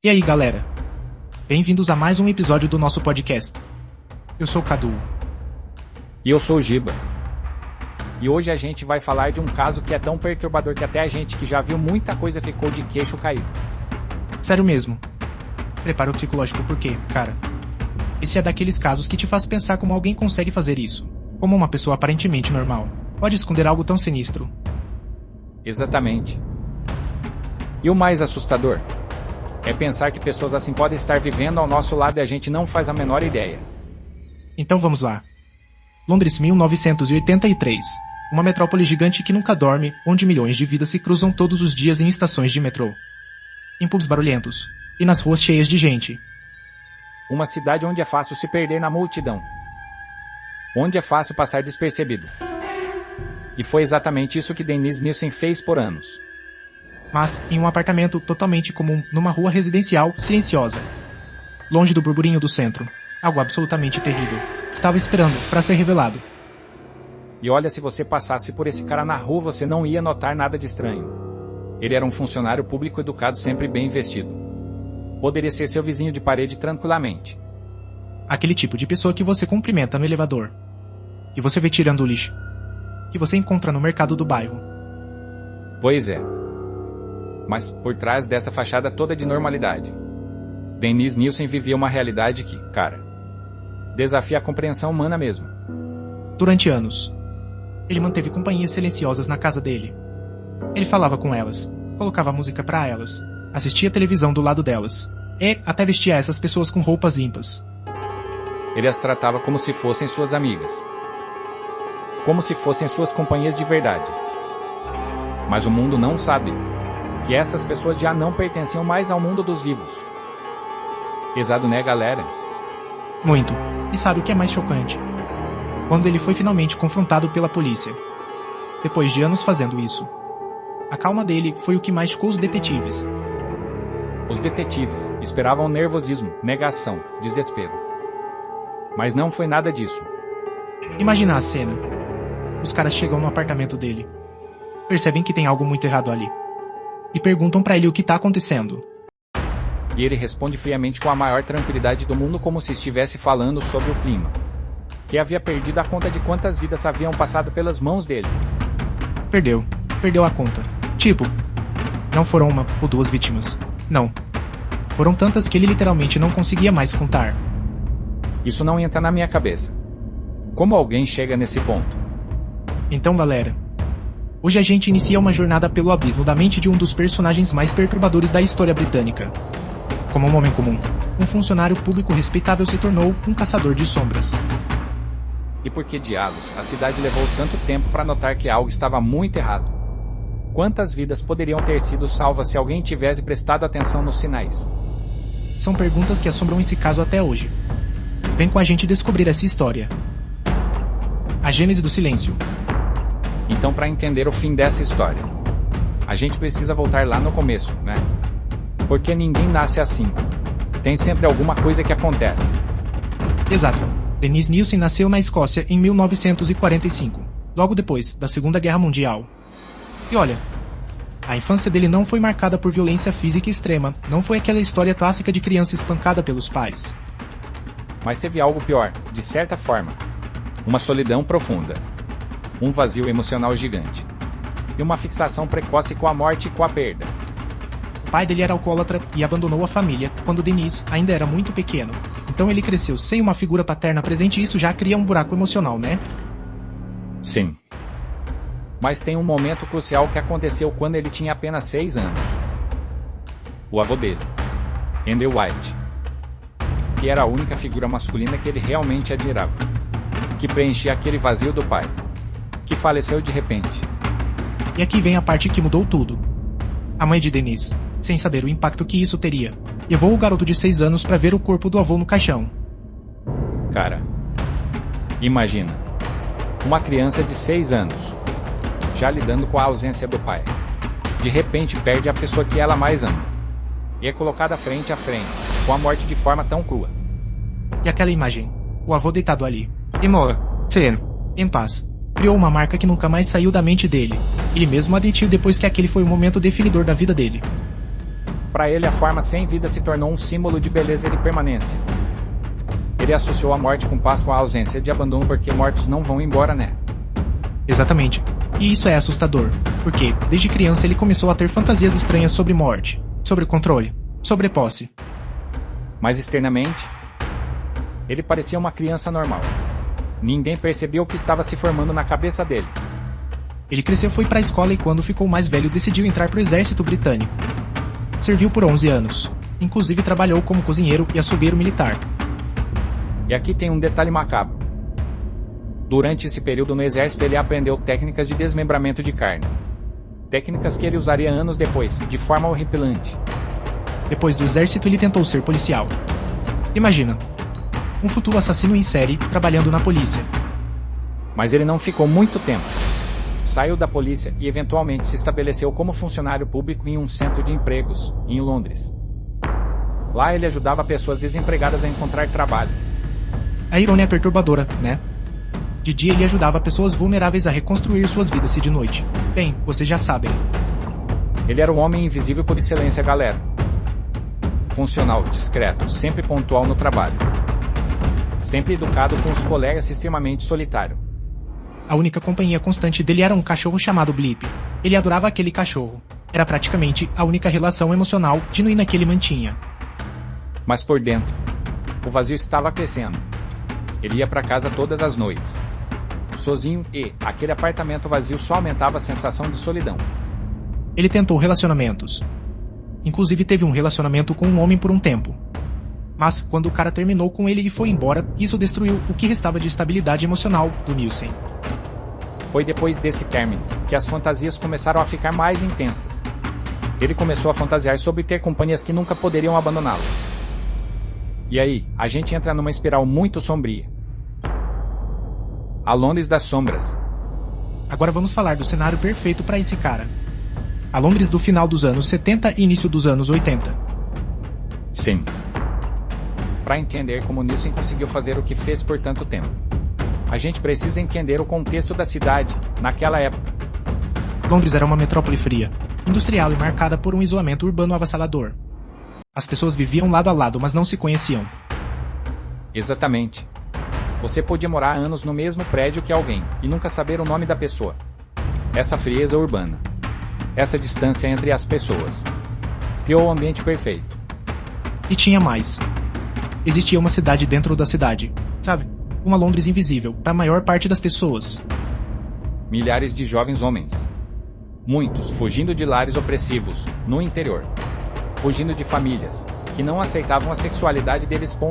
E aí, galera? Bem-vindos a mais um episódio do nosso podcast. Eu sou o Cadu. E eu sou o Giba. E hoje a gente vai falar de um caso que é tão perturbador que até a gente que já viu muita coisa ficou de queixo caído. Sério mesmo. Prepara o psicológico porque, cara, esse é daqueles casos que te faz pensar como alguém consegue fazer isso. Como uma pessoa aparentemente normal pode esconder algo tão sinistro. Exatamente. E o mais assustador é pensar que pessoas assim podem estar vivendo ao nosso lado e a gente não faz a menor ideia. Então vamos lá. Londres 1983. Uma metrópole gigante que nunca dorme, onde milhões de vidas se cruzam todos os dias em estações de metrô, em pubs barulhentos e nas ruas cheias de gente. Uma cidade onde é fácil se perder na multidão. Onde é fácil passar despercebido. E foi exatamente isso que Denise Nielsen fez por anos. Mas em um apartamento totalmente comum numa rua residencial silenciosa, longe do burburinho do centro, algo absolutamente terrível estava esperando para ser revelado. E olha, se você passasse por esse cara na rua, você não ia notar nada de estranho. Ele era um funcionário público educado, sempre bem vestido. Poderia ser seu vizinho de parede tranquilamente. Aquele tipo de pessoa que você cumprimenta no elevador, que você vê tirando o lixo, que você encontra no mercado do bairro. Pois é. Mas por trás dessa fachada toda de normalidade, Denise Nielsen vivia uma realidade que, cara, desafia a compreensão humana mesmo. Durante anos, ele manteve companhias silenciosas na casa dele. Ele falava com elas, colocava música pra elas, assistia televisão do lado delas, e até vestia essas pessoas com roupas limpas. Ele as tratava como se fossem suas amigas. Como se fossem suas companhias de verdade. Mas o mundo não sabe que essas pessoas já não pertenciam mais ao mundo dos vivos. Pesado, né, galera? Muito. E sabe o que é mais chocante? Quando ele foi finalmente confrontado pela polícia. Depois de anos fazendo isso. A calma dele foi o que mais chocou os detetives. Os detetives esperavam nervosismo, negação, desespero. Mas não foi nada disso. Imagina a cena. Os caras chegam no apartamento dele. Percebem que tem algo muito errado ali. E perguntam pra ele o que tá acontecendo. E ele responde friamente com a maior tranquilidade do mundo, como se estivesse falando sobre o clima. Que havia perdido a conta de quantas vidas haviam passado pelas mãos dele. Perdeu a conta. Tipo, não foram uma ou duas vítimas. Não. Foram tantas que ele literalmente não conseguia mais contar. Isso não entra na minha cabeça. Como alguém chega nesse ponto? Então, galera, hoje a gente inicia uma jornada pelo abismo da mente de um dos personagens mais perturbadores da história britânica. Como um homem comum, um funcionário público respeitável se tornou um caçador de sombras. E por que diabos a cidade levou tanto tempo para notar que algo estava muito errado? Quantas vidas poderiam ter sido salvas se alguém tivesse prestado atenção nos sinais? São perguntas que assombram esse caso até hoje. Vem com a gente descobrir essa história. A gênese do silêncio. Então, para entender o fim dessa história, a gente precisa voltar lá no começo, né? Porque ninguém nasce assim. Tem sempre alguma coisa que acontece. Exato. Denise Nielsen nasceu na Escócia em 1945, logo depois da Segunda Guerra Mundial. E olha, a infância dele não foi marcada por violência física extrema, não foi aquela história clássica de criança espancada pelos pais. Mas teve algo pior, de certa forma. Uma solidão profunda. Um vazio emocional gigante. E uma fixação precoce com a morte e com a perda. O pai dele era alcoólatra e abandonou a família quando Denise ainda era muito pequeno. Então ele cresceu sem uma figura paterna presente e isso já cria um buraco emocional, né? Sim. Mas tem um momento crucial que aconteceu quando ele tinha apenas 6 anos. O avô dele, Andrew White, que era a única figura masculina que ele realmente admirava, que preenchia aquele vazio do pai, que faleceu de repente. E aqui vem a parte que mudou tudo. A mãe de Denise, sem saber o impacto que isso teria, levou o garoto de 6 anos para ver o corpo do avô no caixão. Cara, imagina, uma criança de 6 anos, já lidando com a ausência do pai. De repente perde a pessoa que ela mais ama. E é colocada frente a frente, com a morte de forma tão crua. E aquela imagem, o avô deitado ali, em paz, criou uma marca que nunca mais saiu da mente dele. Ele mesmo admitiu depois que aquele foi o momento definidor da vida dele. Para ele, a forma sem vida se tornou um símbolo de beleza e de permanência. Ele associou a morte com paz, com a ausência de abandono, porque mortos não vão embora, né? Exatamente. E isso é assustador, porque, desde criança, ele começou a ter fantasias estranhas sobre morte, sobre controle, sobre posse. Mas externamente, ele parecia uma criança normal. Ninguém percebeu o que estava se formando na cabeça dele. Ele cresceu, foi para a escola e quando ficou mais velho decidiu entrar para o exército britânico. Serviu por 11 anos. Inclusive trabalhou como cozinheiro e açougueiro militar. E aqui tem um detalhe macabro. Durante esse período no exército ele aprendeu técnicas de desmembramento de carne. Técnicas que ele usaria anos depois, de forma horripilante. Depois do exército ele tentou ser policial. Imagina, um futuro assassino em série trabalhando na polícia. Mas ele não ficou muito tempo. Saiu da polícia e eventualmente se estabeleceu como funcionário público em um centro de empregos, em Londres. Lá ele ajudava pessoas desempregadas a encontrar trabalho. A ironia é perturbadora, né? De dia ele ajudava pessoas vulneráveis a reconstruir suas vidas e de noite. Bem, vocês já sabem. Ele era um homem invisível por excelência, galera. Funcional, discreto, sempre pontual no trabalho. Sempre educado com os colegas, extremamente solitário. A única companhia constante dele era um cachorro chamado Blip. Ele adorava aquele cachorro. Era praticamente a única relação emocional genuína que ele mantinha. Mas por dentro, o vazio estava crescendo. Ele ia para casa todas as noites, sozinho, e aquele apartamento vazio só aumentava a sensação de solidão. Ele tentou relacionamentos. Inclusive teve um relacionamento com um homem por um tempo. Mas, quando o cara terminou com ele e foi embora, isso destruiu o que restava de estabilidade emocional do Nielsen. Foi depois desse término que as fantasias começaram a ficar mais intensas. Ele começou a fantasiar sobre ter companhias que nunca poderiam abandoná-lo. E aí, a gente entra numa espiral muito sombria. A Londres das sombras. Agora vamos falar do cenário perfeito para esse cara. A Londres do final dos anos 70 e início dos anos 80. Sim. Para entender como Nielsen conseguiu fazer o que fez por tanto tempo, a gente precisa entender o contexto da cidade, naquela época. Londres era uma metrópole fria, industrial e marcada por um isolamento urbano avassalador. As pessoas viviam lado a lado, mas não se conheciam. Exatamente. Você podia morar anos no mesmo prédio que alguém, e nunca saber o nome da pessoa. Essa frieza urbana. Essa distância entre as pessoas. Criou o ambiente perfeito. E tinha mais. Existia uma cidade dentro da cidade, sabe? Uma Londres invisível, para a maior parte das pessoas. Milhares de jovens homens. Muitos fugindo de lares opressivos, no interior. Fugindo de famílias, que não aceitavam a sexualidade deles, ou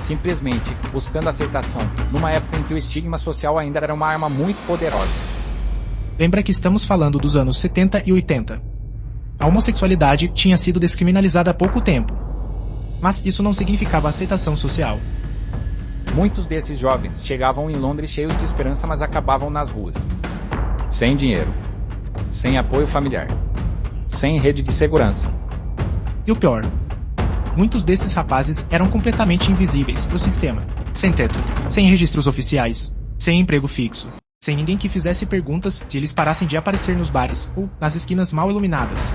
simplesmente buscando aceitação, numa época em que o estigma social ainda era uma arma muito poderosa. Lembra que estamos falando dos anos 70 e 80. A homossexualidade tinha sido descriminalizada há pouco tempo. Mas isso não significava aceitação social. Muitos desses jovens chegavam em Londres cheios de esperança, mas acabavam nas ruas. Sem dinheiro. Sem apoio familiar. Sem rede de segurança. E o pior, muitos desses rapazes eram completamente invisíveis para o sistema, sem teto, sem registros oficiais, sem emprego fixo, sem ninguém que fizesse perguntas se eles parassem de aparecer nos bares ou nas esquinas mal iluminadas.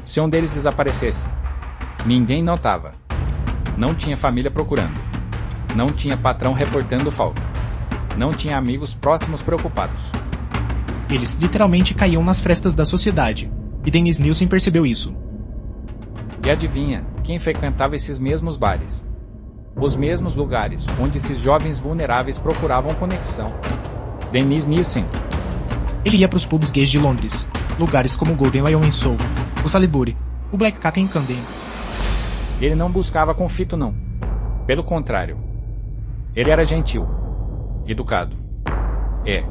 Se um deles desaparecesse, ninguém notava. Não tinha família procurando. Não tinha patrão reportando falta. Não tinha amigos próximos preocupados. Eles literalmente caíam nas frestas da sociedade, e Dennis Nielsen percebeu isso. E adivinha, quem frequentava esses mesmos bares? Os mesmos lugares onde esses jovens vulneráveis procuravam conexão. Dennis Nielsen. Ele ia para os pubs gays de Londres, lugares como o Golden Lion em Soho, o Salisbury, o Black Cat em Camden. Ele não buscava conflito, não. Pelo contrário. Ele era gentil, educado,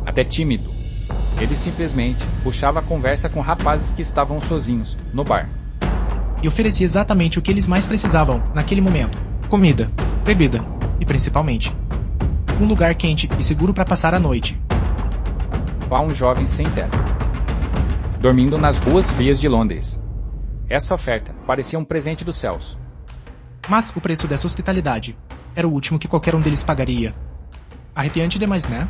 até tímido. Ele simplesmente puxava a conversa com rapazes que estavam sozinhos, no bar. E oferecia exatamente o que eles mais precisavam, naquele momento. Comida, bebida e, principalmente, um lugar quente e seguro para passar a noite. Há um jovem sem teto, dormindo nas ruas frias de Londres. Essa oferta parecia um presente dos céus. Mas o preço dessa hospitalidade era o último que qualquer um deles pagaria. Arrepiante demais, né?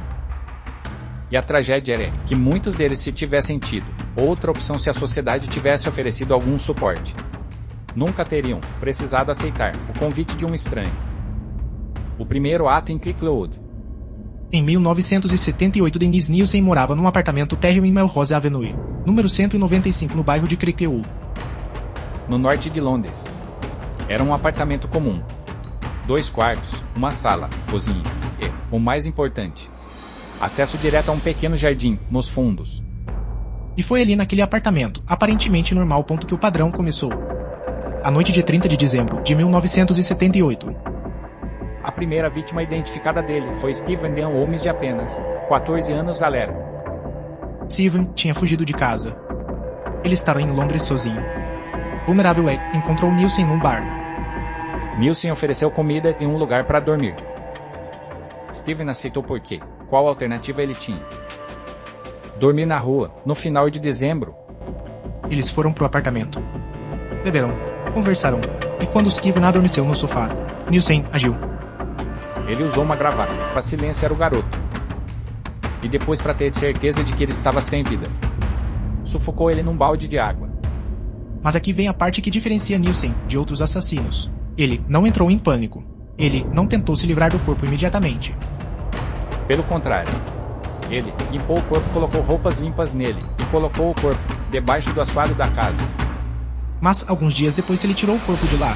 E a tragédia era que muitos deles se tivessem tido outra opção se a sociedade tivesse oferecido algum suporte. nunca teriam precisado aceitar o convite de um estranho. O primeiro ato em Kirkwood. Em 1978, Denise Nielsen morava num apartamento térreo em Melrose Avenue, número 195 no bairro de Kirkwood, no norte de Londres. Era um apartamento comum. 2 quartos, uma sala, cozinha e, o mais importante, acesso direto a um pequeno jardim nos fundos. E foi ali naquele apartamento, aparentemente normal, ponto que o padrão começou. A noite de 30 de dezembro de 1978. A primeira vítima identificada dele foi Steven Dean Holmes, de apenas 14 anos, galera. Steven tinha fugido de casa. Ele estava em Londres sozinho. Vulnerável encontrou Nielsen num bar. Nielsen ofereceu comida e um lugar para dormir. Steven aceitou porque, qual alternativa ele tinha? Dormir na rua, no final de dezembro. Eles foram pro apartamento. Beberam, conversaram, e quando Steven adormeceu no sofá, Nielsen agiu. Ele usou uma gravata para silenciar o garoto. E depois, para ter certeza de que ele estava sem vida, sufocou ele num balde de água. Mas aqui vem a parte que diferencia Nielsen de outros assassinos. Ele não entrou em pânico. Ele não tentou se livrar do corpo imediatamente. Pelo contrário, ele limpou o corpo, colocou roupas limpas nele e colocou o corpo debaixo do assoalho da casa. Mas alguns dias depois ele tirou o corpo de lá,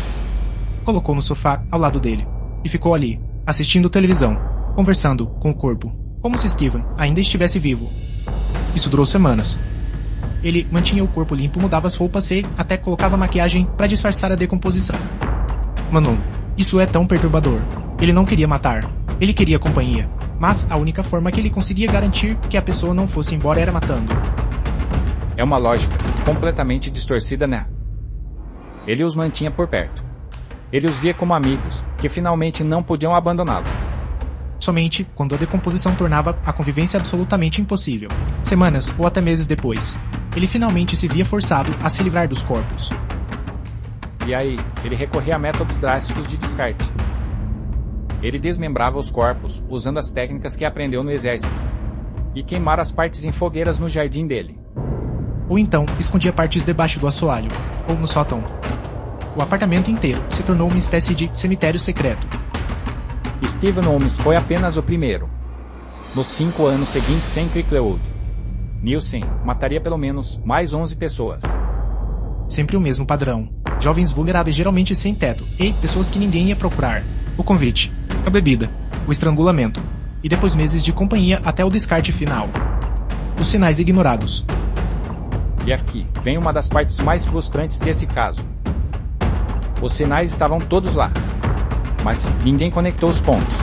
colocou no sofá ao lado dele e ficou ali, assistindo televisão, conversando com o corpo, como se Steven ainda estivesse vivo. Isso durou semanas. Ele mantinha o corpo limpo, mudava as roupas e até colocava maquiagem para disfarçar a decomposição. Mano, isso é tão perturbador. Ele não queria matar, ele queria companhia, mas a única forma que ele conseguia garantir que a pessoa não fosse embora era matando. É uma lógica completamente distorcida, né? Ele os mantinha por perto. Ele os via como amigos, que finalmente não podiam abandoná-lo. Somente quando a decomposição tornava a convivência absolutamente impossível. Semanas ou até meses depois, ele finalmente se via forçado a se livrar dos corpos. E aí, ele recorria a métodos drásticos de descarte. Ele desmembrava os corpos usando as técnicas que aprendeu no exército e queimara as partes em fogueiras no jardim dele. Ou então escondia partes debaixo do assoalho, ou no sótão. O apartamento inteiro se tornou uma espécie de cemitério secreto. Steven Holmes foi apenas o primeiro. Nos 5 anos seguintes em Kirkwood, Nielsen mataria pelo menos mais 11 pessoas. Sempre o mesmo padrão. Jovens vulneráveis, geralmente sem teto, e pessoas que ninguém ia procurar. O convite, a bebida, o estrangulamento, e depois meses de companhia até o descarte final. Os sinais ignorados. E aqui vem uma das partes mais frustrantes desse caso. Os sinais estavam todos lá, mas ninguém conectou os pontos.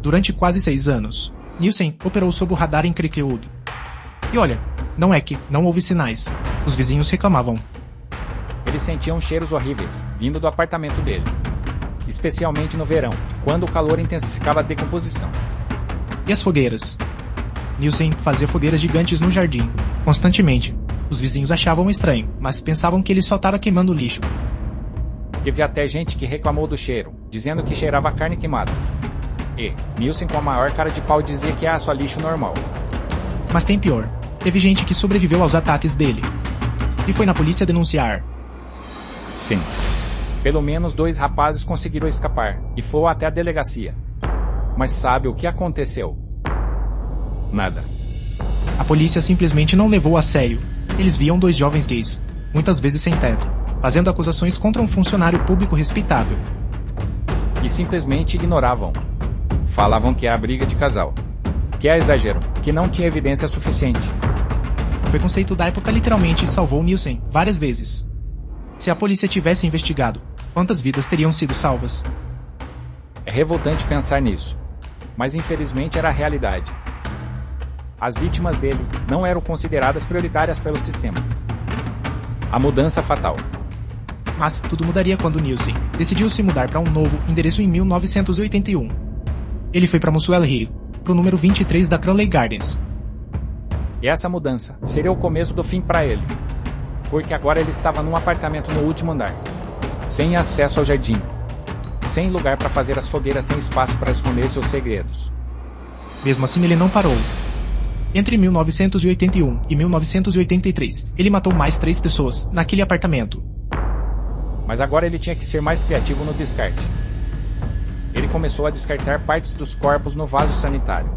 Durante quase 6 anos, Nielsen operou sob o radar em Kirkwood. E olha, não é que não houve sinais. Os vizinhos reclamavam. Eles sentiam cheiros horríveis, vindo do apartamento dele. Especialmente no verão, quando o calor intensificava a decomposição. E as fogueiras? Nielsen fazia fogueiras gigantes no jardim, constantemente. Os vizinhos achavam estranho, mas pensavam que ele só estava queimando lixo. Teve até gente que reclamou do cheiro, dizendo que cheirava carne queimada. E Nielsen, com a maior cara de pau, dizia que era só lixo normal. Mas tem pior. Teve gente que sobreviveu aos ataques dele. E foi na polícia denunciar. Sim. Pelo menos 2 rapazes conseguiram escapar e foram até a delegacia. Mas sabe o que aconteceu? Nada. A polícia simplesmente não levou a sério. Eles viam 2 jovens gays, muitas vezes sem teto, fazendo acusações contra um funcionário público respeitável. E simplesmente ignoravam. Falavam que era briga de casal. Que é exagero, que não tinha evidência suficiente. O preconceito da época literalmente salvou Nielsen várias vezes. Se a polícia tivesse investigado, quantas vidas teriam sido salvas? É revoltante pensar nisso, mas infelizmente era a realidade. As vítimas dele não eram consideradas prioritárias pelo sistema. A mudança fatal. Mas tudo mudaria quando Nielsen decidiu se mudar para um novo endereço em 1981. Ele foi para Muswell Hill, pro número 23 da Cranley Gardens. E essa mudança seria o começo do fim para ele. Porque agora ele estava num apartamento no último andar, sem acesso ao jardim, sem lugar para fazer as fogueiras, sem espaço para esconder seus segredos. Mesmo assim, ele não parou. Entre 1981 e 1983, ele matou mais 3 pessoas naquele apartamento. Mas agora ele tinha que ser mais criativo no descarte. Ele começou a descartar partes dos corpos no vaso sanitário,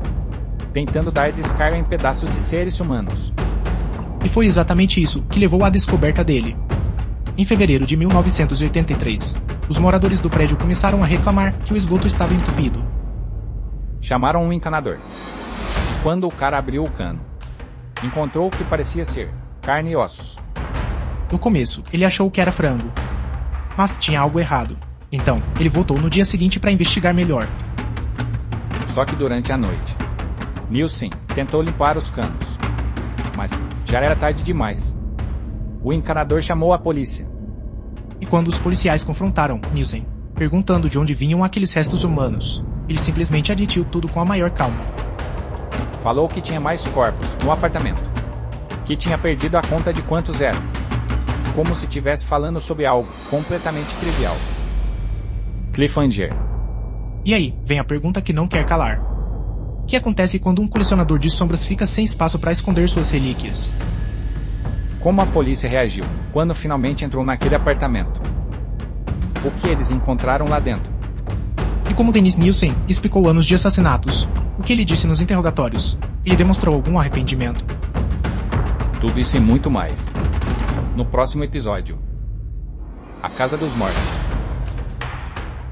tentando dar descarga em pedaços de seres humanos. E foi exatamente isso que levou à descoberta dele. Em fevereiro de 1983, os moradores do prédio começaram a reclamar que o esgoto estava entupido. Chamaram um encanador. E quando o cara abriu o cano, encontrou o que parecia ser carne e ossos. No começo, ele achou que era frango, mas tinha algo errado. Então, ele voltou no dia seguinte para investigar melhor. Só que durante a noite, Nielsen tentou limpar os canos, mas já era tarde demais. O encanador chamou a polícia. E quando os policiais confrontaram Nielsen, perguntando de onde vinham aqueles restos humanos, ele simplesmente admitiu tudo com a maior calma. Falou que tinha mais corpos no apartamento, que tinha perdido a conta de quantos eram, como se estivesse falando sobre algo completamente trivial. Cliffhanger. E aí, vem a pergunta que não quer calar. O que acontece quando um colecionador de sombras fica sem espaço para esconder suas relíquias? Como a polícia reagiu quando finalmente entrou naquele apartamento? O que eles encontraram lá dentro? E como Dennis Nielsen explicou anos de assassinatos? O que ele disse nos interrogatórios? Ele demonstrou algum arrependimento? Tudo isso e muito mais. No próximo episódio. A Casa dos Mortos.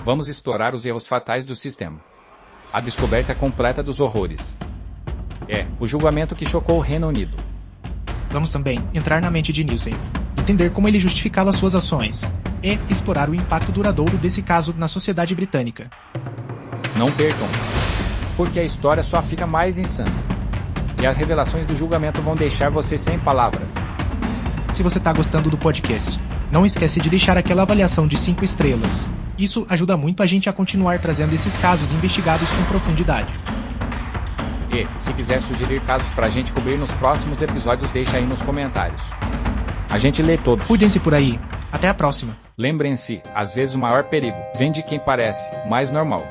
Vamos explorar os erros fatais do sistema. A descoberta completa dos horrores. O julgamento que chocou o Reino Unido. Vamos também entrar na mente de Nielsen, entender como ele justificava suas ações, e explorar o impacto duradouro desse caso na sociedade britânica. Não percam, porque a história só fica mais insana. E as revelações do julgamento vão deixar você sem palavras. Se você está gostando do podcast, não esquece de deixar aquela avaliação de 5 estrelas. Isso ajuda muito a gente a continuar trazendo esses casos investigados com profundidade. E, se quiser sugerir casos pra gente cobrir nos próximos episódios, deixa aí nos comentários. A gente lê todos. Cuidem-se por aí. Até a próxima. Lembrem-se, às vezes o maior perigo vem de quem parece mais normal.